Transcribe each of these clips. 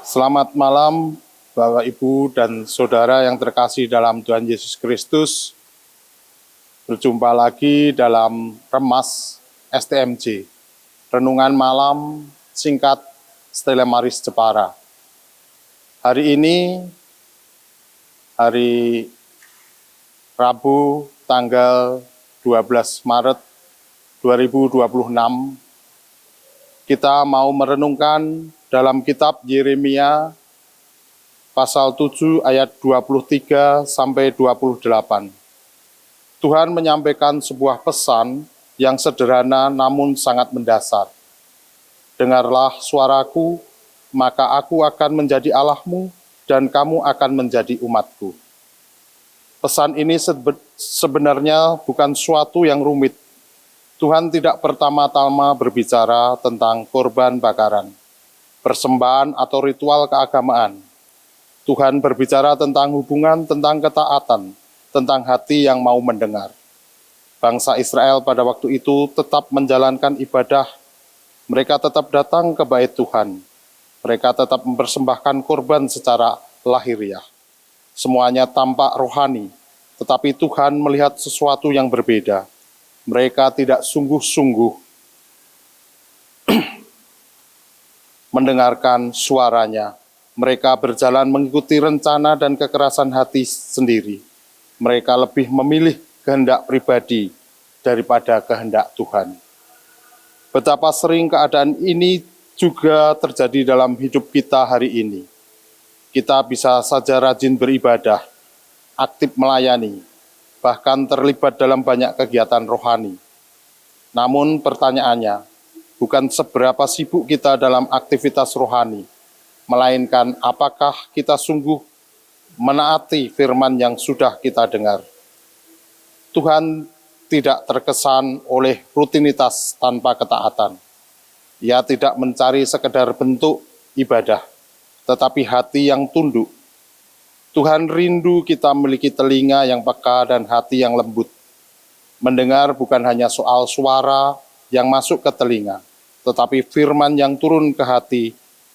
Selamat malam, Bapak, Ibu, dan Saudara yang terkasih dalam Tuhan Yesus Kristus. Berjumpa lagi dalam Remas STMJ, Renungan Malam Singkat Stella Maris Jepara. Hari ini, hari Rabu, tanggal 12 Maret 2026, kita mau merenungkan dalam kitab Yeremia pasal 7 ayat 23 sampai 28. Tuhan menyampaikan sebuah pesan yang sederhana namun sangat mendasar. Dengarlah suaraku, maka aku akan menjadi Allahmu dan kamu akan menjadi umatku. Pesan ini sebenarnya bukan suatu yang rumit. Tuhan tidak pertama-tama berbicara tentang korban bakaran, persembahan atau ritual keagamaan. Tuhan berbicara tentang hubungan, tentang ketaatan, tentang hati yang mau mendengar. Bangsa Israel pada waktu itu tetap menjalankan ibadah. Mereka tetap datang ke bait Tuhan. Mereka tetap mempersembahkan korban secara lahiriah. Semuanya tampak rohani, tetapi Tuhan melihat sesuatu yang berbeda. Mereka tidak sungguh-sungguh mendengarkan suaranya. Mereka berjalan mengikuti rencana dan kekerasan hati sendiri. Mereka lebih memilih kehendak pribadi daripada kehendak Tuhan. Betapa sering keadaan ini juga terjadi dalam hidup kita hari ini. Kita bisa saja rajin beribadah, aktif melayani, bahkan terlibat dalam banyak kegiatan rohani. Namun pertanyaannya, bukan seberapa sibuk kita dalam aktivitas rohani, melainkan apakah kita sungguh menaati firman yang sudah kita dengar. Tuhan tidak terkesan oleh rutinitas tanpa ketaatan. Ia tidak mencari sekedar bentuk ibadah, tetapi hati yang tunduk. Tuhan rindu kita memiliki telinga yang peka dan hati yang lembut. Mendengar bukan hanya soal suara yang masuk ke telinga, tetapi firman yang turun ke hati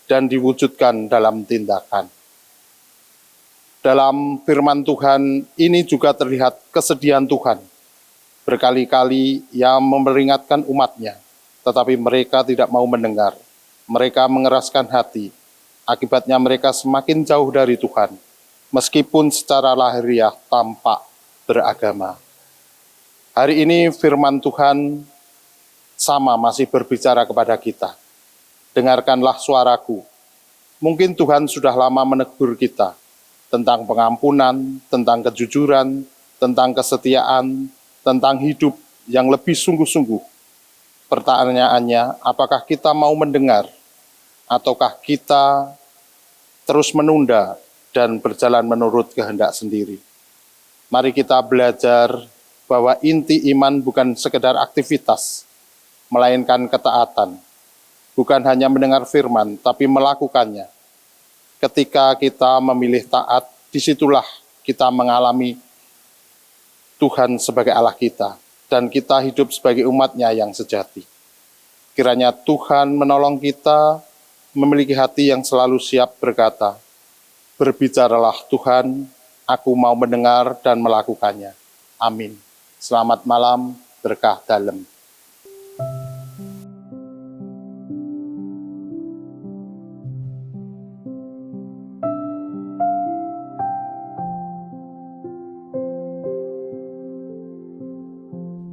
dan diwujudkan dalam tindakan. Dalam firman Tuhan ini juga terlihat kesedihan Tuhan. Berkali-kali Ia memperingatkan umatnya, tetapi mereka tidak mau mendengar. Mereka mengeraskan hati, akibatnya mereka semakin jauh dari Tuhan, meskipun secara lahiriah tampak beragama. Hari ini firman Tuhan sama masih berbicara kepada kita. Dengarkanlah suaraku. Mungkin Tuhan sudah lama menegur kita tentang pengampunan, tentang kejujuran, tentang kesetiaan, tentang hidup yang lebih sungguh-sungguh. Pertanyaannya, apakah kita mau mendengar ataukah kita terus menunda dan berjalan menurut kehendak sendiri? Mari kita belajar bahwa inti iman bukan sekedar aktivitas, melainkan ketaatan. Bukan hanya mendengar firman, tapi melakukannya. Ketika kita memilih taat, disitulah kita mengalami Tuhan sebagai Allah kita, dan kita hidup sebagai umat-Nya yang sejati. Kiranya Tuhan menolong kita memiliki hati yang selalu siap berkata, "Berbicaralah Tuhan, aku mau mendengar dan melakukannya." Amin. Selamat malam, berkah dalam.